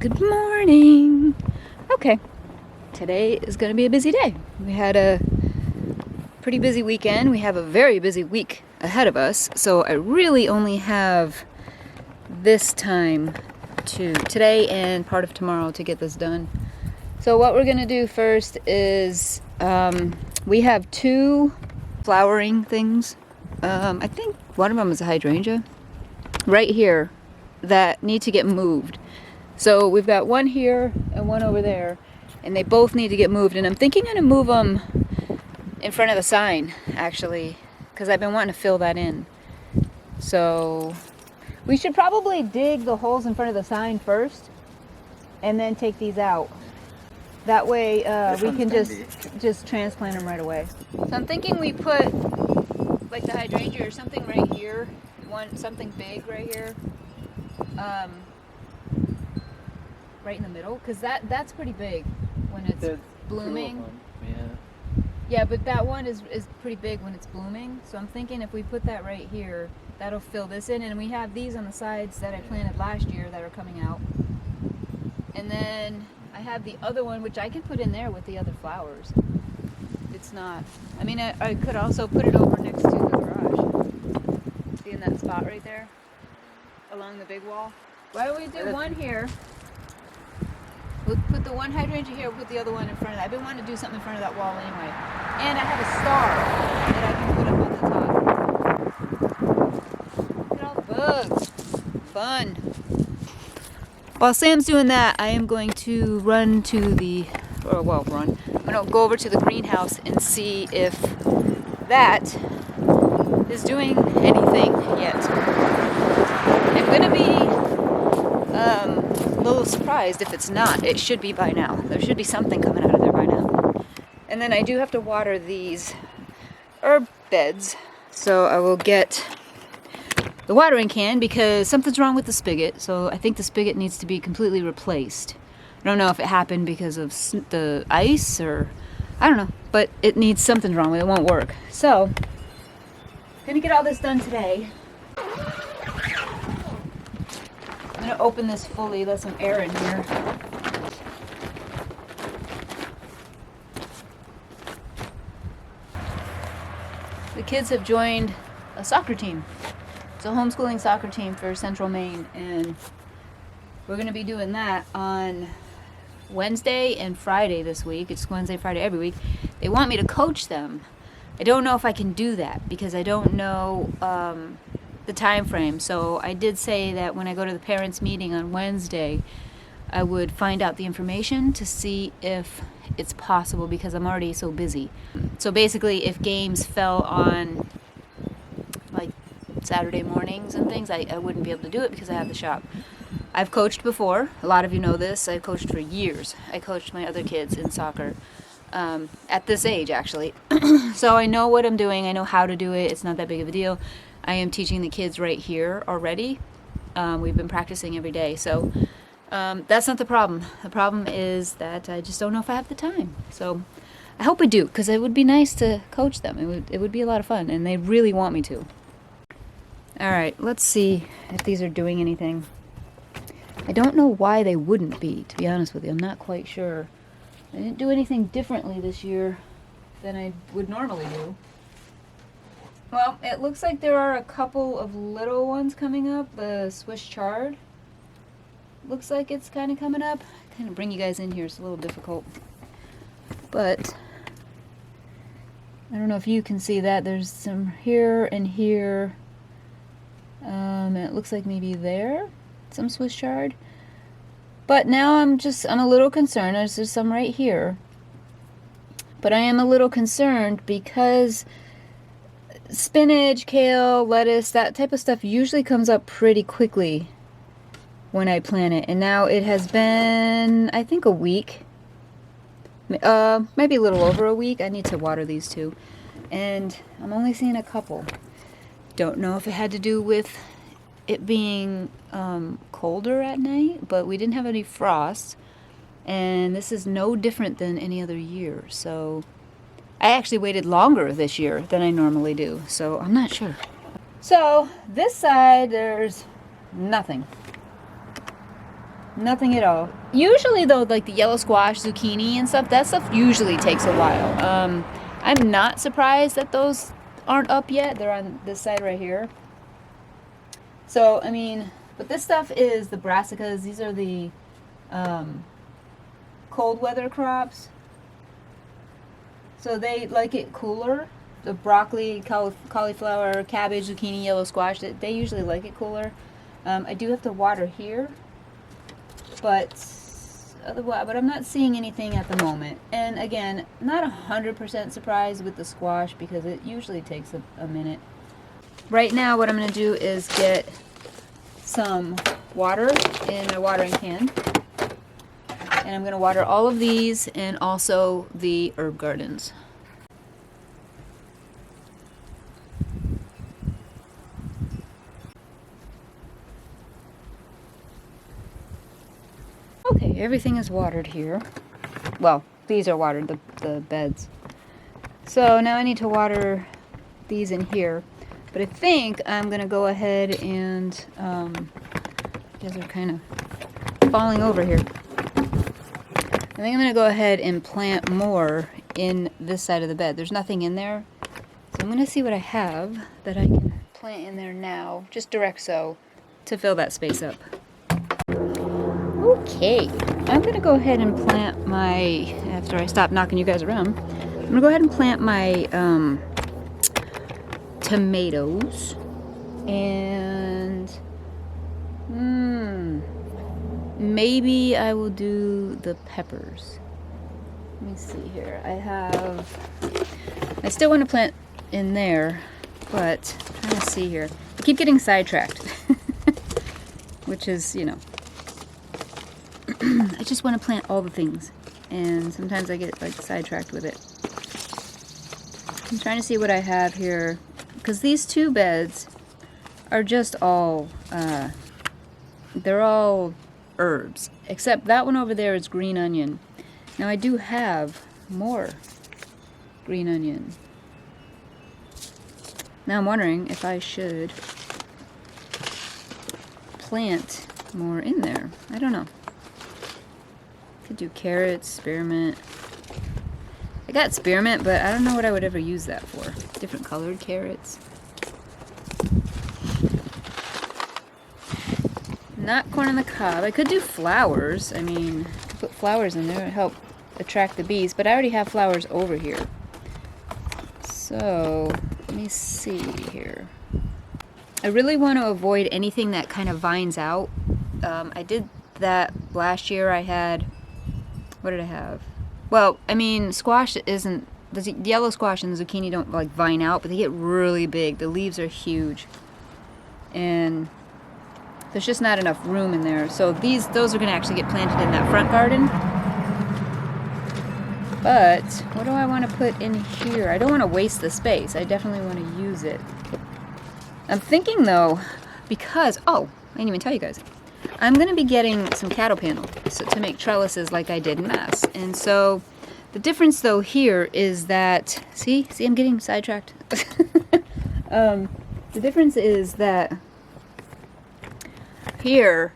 Good morning. Okay, today is going to be a busy day. We had a pretty busy weekend. We have a very busy week ahead of us. So I really only have this time today and part of tomorrow to get this done. So what we're going to do first is we have two flowering things. I think one of them is a hydrangea right here that need to get moved. So we've got one here and one over there, and they both need to get moved. And I'm thinking I'm gonna move them in front of the sign, actually, because I've been wanting to fill that in. So we should probably dig the holes in front of the sign first, and then take these out. That way we can just transplant them right away. So I'm thinking we put like the hydrangea or something right here, something big right here. Right in the middle, because that's pretty big when it's blooming. Yeah, but that one is pretty big when it's blooming. So I'm thinking if we put that right here, that'll fill this in. And we have these on the sides that I planted last year that are coming out. And then I have the other one, which I can put in there with the other flowers. It's not, I mean, I could also put it over next to the garage. See in that spot right there? Along the big wall. Why don't we do one here? We'll put the one hydrangea here, we'll put the other one in front of that. I've been wanting to do something in front of that wall anyway. And I have a star that I can put up on the top. Look at all the bugs. Fun. While Sam's doing that, I am going to run to I'm going to go over to the greenhouse and see if that is doing anything yet. I'm going to be a little surprised if it's not. It should be by now. There should be something coming out of there by now. And then I do have to water these herb beds, so I will get the watering can because something's wrong with the spigot. So I think the spigot needs to be completely replaced. I don't know if it happened because of the ice or I don't know, but it needs something wrong with it. It won't work. So I'm gonna get all this done today. I'm going to open this fully, let some air in here. The kids have joined a soccer team. It's a homeschooling soccer team for Central Maine, and we're going to be doing that on Wednesday and Friday this week. It's Wednesday, Friday every week. They want me to coach them. I don't know if I can do that because I don't know the time frame. So I did say that when I go to the parents meeting on Wednesday, I would find out the information to see if it's possible because I'm already so busy. So basically, if games fell on like Saturday mornings and things, I wouldn't be able to do it because I have the shop. I've coached before. A lot of you know this. I've coached for years. I coached my other kids in soccer at this age, actually. So I know what I'm doing. I know how to do it. It's not that big of a deal. I am teaching the kids right here already. We've been practicing every day. So that's not the problem. The problem is that I just don't know if I have the time. So I hope I do, because it would be nice to coach them. It would be a lot of fun, and they really want me to. All right, let's see if these are doing anything. I don't know why they wouldn't be, to be honest with you. I'm not quite sure. I didn't do anything differently this year than I would normally do. Well, it looks like there are a couple of little ones coming up. The Swiss chard looks like it's kind of coming up. Kind of bring you guys in here. It's a little difficult. But I don't know if you can see that. There's some here and here. And it looks like maybe there. Some Swiss chard. But now I'm a little concerned. There's some right here. But I am a little concerned because spinach, kale, lettuce, that type of stuff usually comes up pretty quickly when I plant it. And now it has been, I think, a week. Maybe a little over a week. I need to water these two. And I'm only seeing a couple. Don't know if it had to do with it being colder at night, but we didn't have any frost. And this is no different than any other year. So I actually waited longer this year than I normally do, so I'm not sure. So this side, there's nothing. Nothing at all. Usually though, like the yellow squash, zucchini and stuff, that stuff usually takes a while. I'm not surprised that those aren't up yet. They're on this side right here. So, I mean, but this stuff is the brassicas. These are the cold weather crops. So they like it cooler. The broccoli, cauliflower, cabbage, zucchini, yellow squash, they usually like it cooler. I do have to water here, but otherwise, I'm not seeing anything at the moment. And again, not 100% surprised with the squash because it usually takes a minute. Right now, what I'm going to do is get some water in my watering can. And I'm going to water all of these and also the herb gardens. Okay, everything is watered here. Well, these are watered, the beds. So now I need to water these in here. But I think I'm going to go ahead and, you guys are kind of falling over here. I think I'm going to go ahead and plant more in this side of the bed. There's nothing in there. So I'm going to see what I have that I can plant in there now, just direct sow, to fill that space up. Okay, I'm going to go ahead and plant my, after I stop knocking you guys around, I'm going to go ahead and plant my tomatoes and maybe I will do the peppers. Let me see here. I still want to plant in there, but I'm trying to see here. I keep getting sidetracked, which is, you know, I just want to plant all the things, and sometimes I get like sidetracked with it. I'm trying to see what I have here, because these two beds are just all, they're all herbs, except that one over there is green onion. Now I do have more green onion. Now I'm wondering if I should plant more in there. I don't know. Could do carrots, spearmint. I got spearmint, but I don't know what I would ever use that for. Different colored carrots. Not corn on the cob. I could do flowers. I mean, put flowers in there to help attract the bees, but I already have flowers over here. So, let me see here. I really want to avoid anything that kind of vines out. I did that last year. I had, what did I have? Well, I mean, squash isn't, the yellow squash and the zucchini don't like vine out, but they get really big. The leaves are huge. And there's just not enough room in there. So those are going to actually get planted in that front garden. But what do I want to put in here? I don't want to waste the space. I definitely want to use it. I'm thinking though, because, oh, I didn't even tell you guys. I'm going to be getting some cattle panel to make trellises like I did in Mass. And so the difference though here is that, see I'm getting sidetracked. The difference is that here,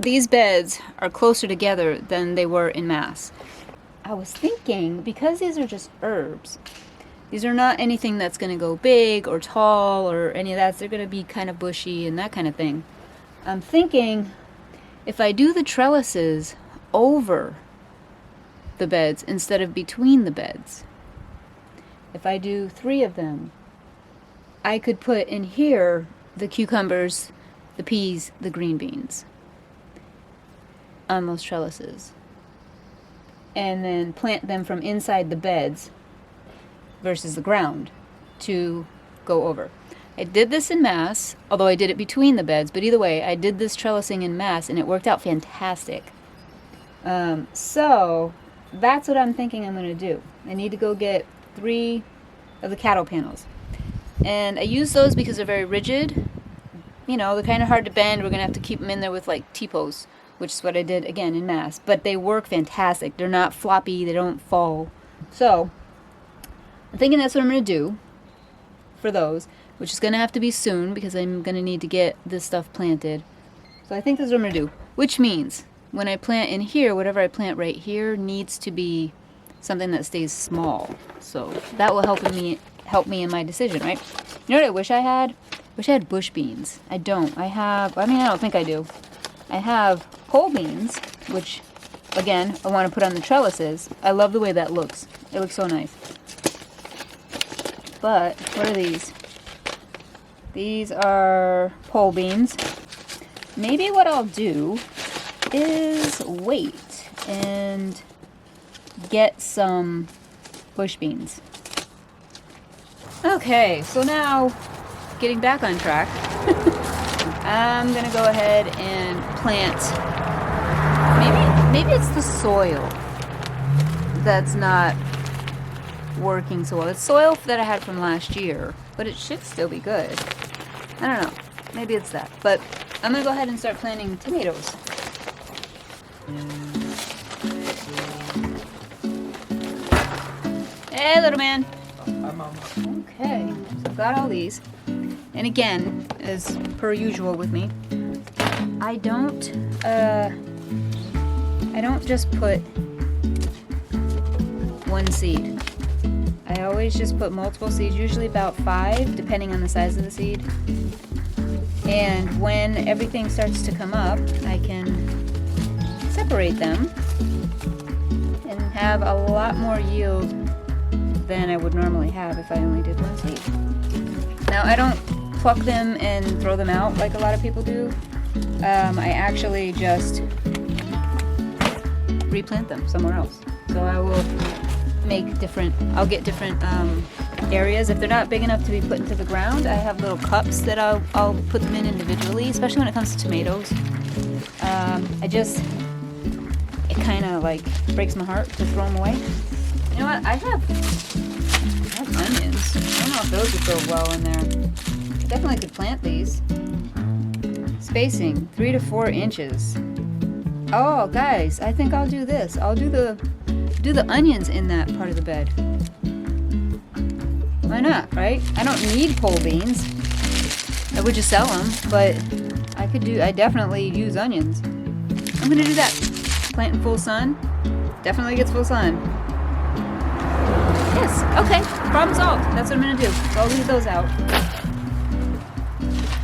these beds are closer together than they were in Mass. I was thinking, because these are just herbs, these are not anything that's going to go big or tall or any of that. They're going to be kind of bushy and that kind of thing. I'm thinking if I do the trellises over the beds instead of between the beds, if I do 3 of them, I could put in here the cucumbers, the peas, the green beans on those trellises. And then plant them from inside the beds versus the ground to go over. I did this in Mass, although I did it between the beds, but either way, I did this trellising in Mass and it worked out fantastic. So that's what I'm thinking I'm going to do. I need to go get 3 of the cattle panels. And I use those because they're very rigid. You know, they're kind of hard to bend. We're going to have to keep them in there with like T-posts, which is what I did again in Mass. But they work fantastic. They're not floppy. They don't fall. So I'm thinking that's what I'm going to do for those, which is going to have to be soon because I'm going to need to get this stuff planted. So So I think that's what I'm gonna do. Which means when I plant in here, whatever I plant right here needs to be something that stays small. So that will help me in my decision, right? You know what I wish I had? Wish I had bush beans. I don't. I don't think I do. I have pole beans, which again, I want to put on the trellises. I love the way that looks. It looks so nice. But what are these? These are pole beans. Maybe what I'll do is wait and get some bush beans. Okay, so now getting back on track, I'm gonna go ahead and plant. Maybe it's the soil that's not working so well. It's soil that I had from last year, but it should still be good. I don't know. Maybe it's that. But I'm gonna go ahead and start planting tomatoes. Hey, little man. Hi, Mama. Okay, so I've got all these. And again, as per usual with me, I don't just put one seed. I always just put multiple seeds, usually about 5, depending on the size of the seed. And when everything starts to come up, I can separate them and have a lot more yield than I would normally have if I only did one seed. Now, I don't pluck them and throw them out like a lot of people do. I actually just replant them somewhere else. So I will I'll get different areas. If they're not big enough to be put into the ground, I have little cups that I'll put them in individually, especially when it comes to tomatoes. It kind of like breaks my heart to throw them away. You know what? I have onions. I don't know if those would go well in there. I definitely could plant these. Spacing 3 to 4 inches. Oh, guys, I think I'll do this. I'll do the onions in that part of the bed. Why not, right? I don't need pole beans. I would just sell them, but I definitely use onions. I'm gonna do that. Plant in full sun. Definitely gets full sun. Yes, okay, problem solved. That's what I'm gonna do. So I'll leave those out.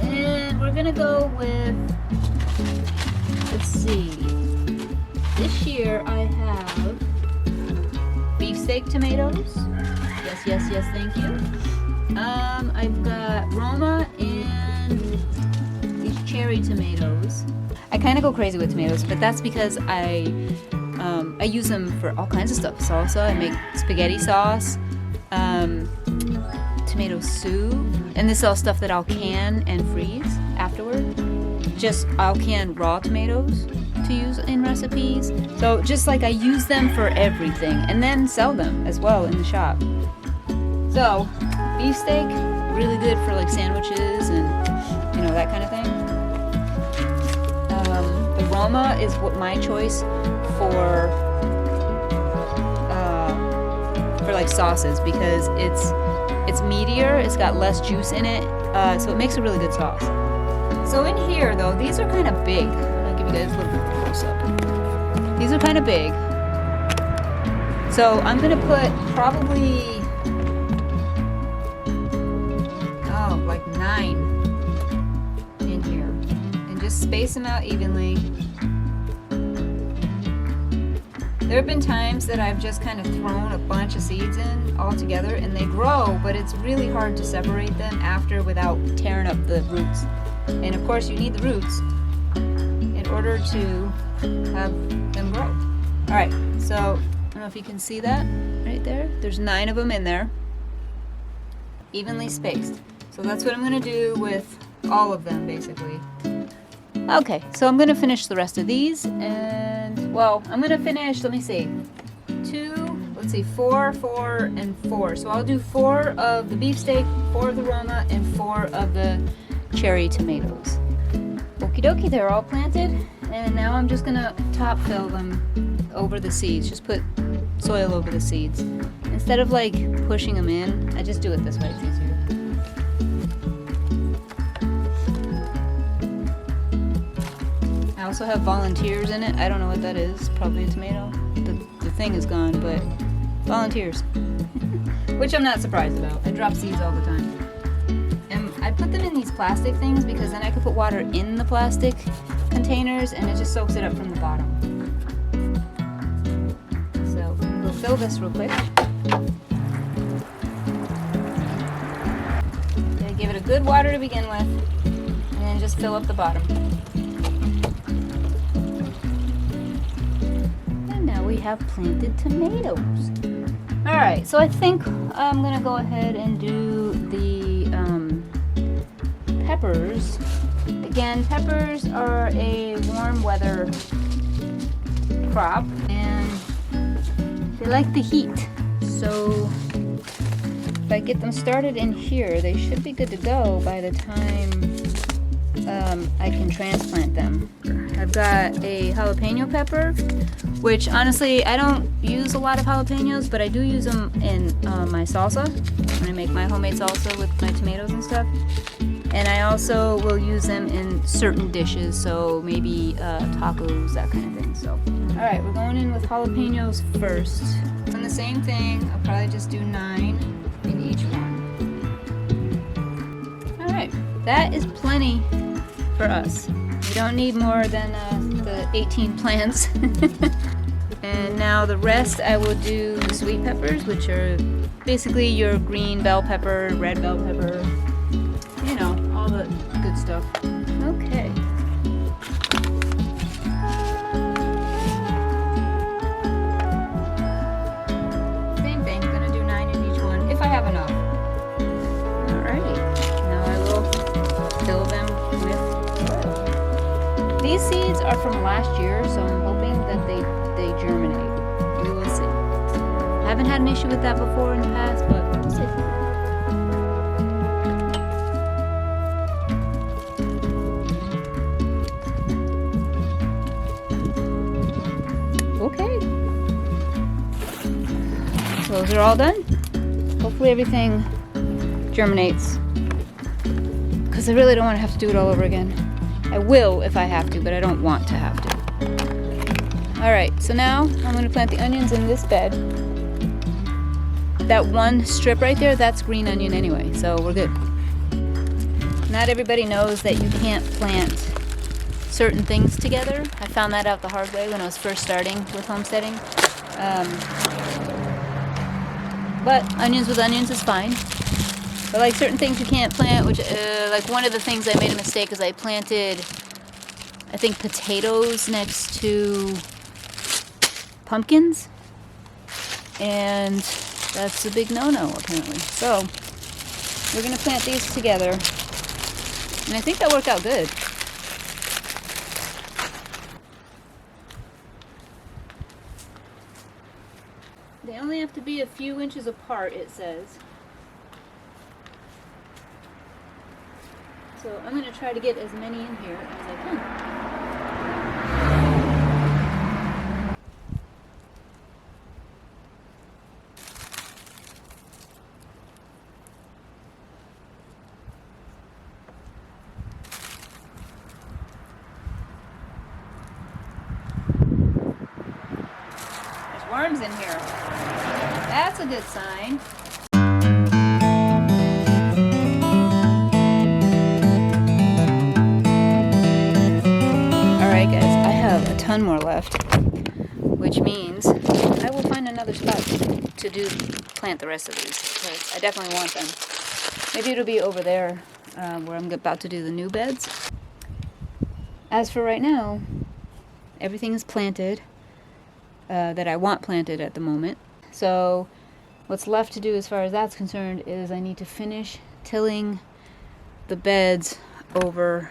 And we're gonna go with, let's see. This year I have beefsteak tomatoes. Yes, thank you. I've got Roma and these cherry tomatoes. I kind of go crazy with tomatoes, but that's because I use them for all kinds of stuff. Salsa, I make spaghetti sauce, tomato soup, and this is all stuff that I'll can and freeze afterward. I'll can raw tomatoes to use in recipes. So just like I use them for everything and then sell them as well in the shop. So beefsteak, really good for like sandwiches and that kind of thing. The Roma is my choice for like sauces because it's meatier, it's got less juice in it, so it makes a really good sauce. So in here though, these are kind of big. I'm gonna give you guys a little bit of close up. These are kind of big. So I'm gonna put probably like 9 in here and just space them out evenly. There have been times that I've just kind of thrown a bunch of seeds in all together and they grow, but it's really hard to separate them after without tearing up the roots. And of course you need the roots in order to have them grow. Alright, so I don't know if you can see that right there. There's 9 of them in there, evenly spaced. So that's what I'm going to do with all of them basically. Okay, so I'm going to finish the rest of these and, well, I'm going to finish, let me see, 4, 4, and 4. So I'll do 4 of the beefsteak, 4 of the Roma, and 4 of the cherry tomatoes. Okie dokie, they're all planted. And now I'm just going to top fill them over the seeds. Just put soil over the seeds. Instead of like pushing them in, I just do it this way, it's easier. also have volunteers in it. I don't know what that is. Probably a tomato. The thing is gone, but volunteers. Which I'm not surprised about. I drop seeds all the time. And I put them in these plastic things because then I could put water in the plastic containers and it just soaks it up from the bottom. So we'll fill this real quick. Okay, give it a good water to begin with, and then just fill up the bottom. And now we have planted tomatoes. Alright, so I think I'm gonna go ahead and do the peppers. Again, peppers are a warm weather crop and they like the heat. So if I get them started in here, they should be good to go by the time I can transplant them. I've got a jalapeno pepper, which honestly I don't use a lot of jalapenos, but I do use them in my salsa when I make my homemade salsa with my tomatoes and stuff. And I also will use them in certain dishes, so maybe tacos, that kind of thing. So, all right, we're going in with jalapenos first. And the same thing, I'll probably just do 9 in each one. All right, that is plenty for us. We don't need more than the 18 plants. And now the rest I will do the sweet peppers, which are basically your green bell pepper, red bell pepper, you know, all the good stuff. Okay. Same thing, gonna do 9 in each one, if I have enough. Alrighty, now I will fill them with soil. These seeds are from last year, so I'm hoping that they germinate. We will see. I haven't had an issue with that before in the past, but we'll see. Okay. Those are all done. Hopefully everything germinates. Because I really don't want to have to do it all over again. I will if I have to, but I don't want to have to. Alright, so now I'm going to plant the onions in this bed. That one strip right there, that's green onion anyway, so we're good. Not everybody knows that you can't plant certain things together. I found that out the hard way when I was first starting with homesteading. But onions with onions is fine. But like certain things you can't plant, which like one of the things I made a mistake is I planted, I think, potatoes next to pumpkins, and that's a big no-no apparently. So we're gonna plant these together, and I think that worked out good. They only have to be a few inches apart, it says. So I'm gonna try to get as many in here as I can. Worms in here. That's a good sign. Alright guys, I have a ton more left, which means I will find another spot to plant the rest of these, because I definitely want them. Maybe it'll be over there where I'm about to do the new beds. As for right now, everything is planted. That I want planted at the moment. So what's left to do as far as that's concerned is I need to finish tilling the beds over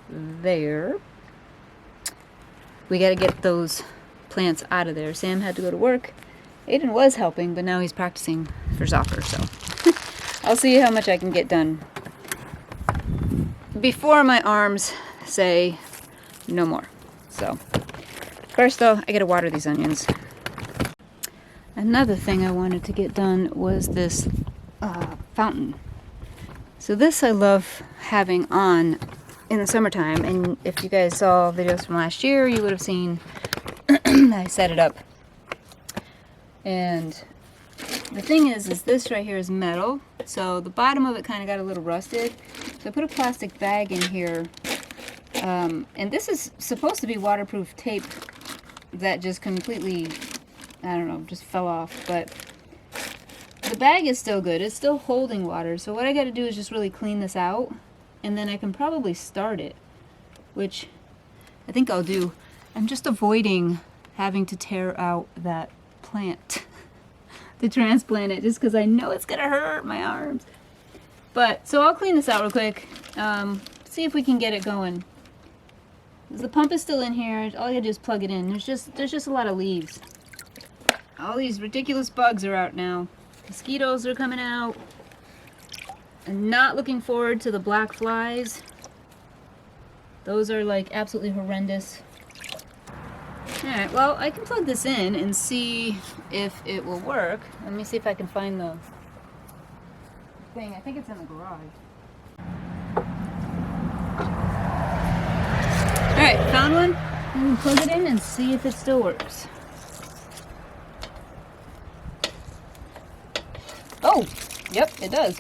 there. We got to get those plants out of there. Sam had to go to work. Aiden was helping, but now he's practicing for soccer, so I'll see how much I can get done before my arms say no more. So first though, I gotta water these onions. Another thing I wanted to get done was this fountain. So this I love having on in the summertime. And if you guys saw videos from last year, you would have seen I set it up. And the thing is this right here is metal, so the bottom of it kind of got a little rusted. So I put a plastic bag in here, and this is supposed to be waterproof tape that just completely, I don't know, just fell off. But the bag is still good. It's still holding water. So what I got to do is just really clean this out, and then I can probably start it, which I think I'll do. I'm just avoiding having to tear out that plant to transplant it, just because I know it's gonna hurt my arms. But so I'll clean this out real quick, see if we can get it going. The pump is still in here. All I gotta do is plug it in. There's just a lot of leaves. All these ridiculous bugs are out now. Mosquitoes are coming out. I'm not looking forward to the black flies. Those are like absolutely horrendous. Alright, well, I can plug this in and see if it will work. Let me see if I can find the thing. I think it's in the garage. Alright, found one. I'm going to plug it in and see if it still works. Oh, yep, it does.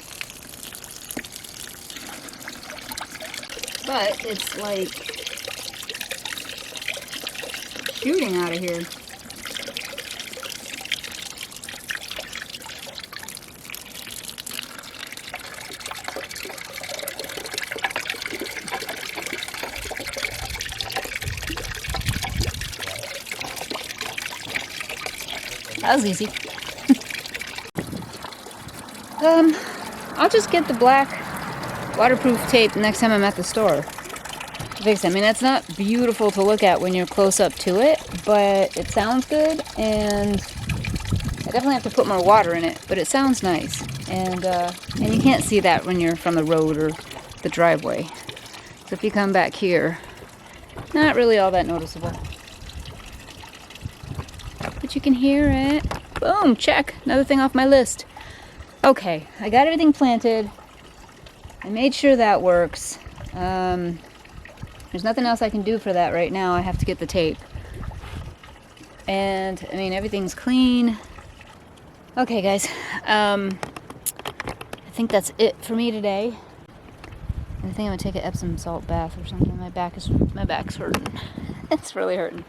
But it's like shooting out of here. That was easy. I'll just get the black waterproof tape next time I'm at the store to fix it. I mean, that's not beautiful to look at when you're close up to it, but it sounds good, and I definitely have to put more water in it, but it sounds nice. And you can't see that when you're from the road or the driveway. So if you come back here, not really all that noticeable. But you can hear it. Boom, check. Another thing off my list. Okay, I got everything planted. I made sure that works. There's nothing else I can do for that right now. I have to get the tape. And, I mean, everything's clean. Okay, guys. I think that's it for me today. I think I'm gonna take an Epsom salt bath or something. My back's hurting. It's really hurting.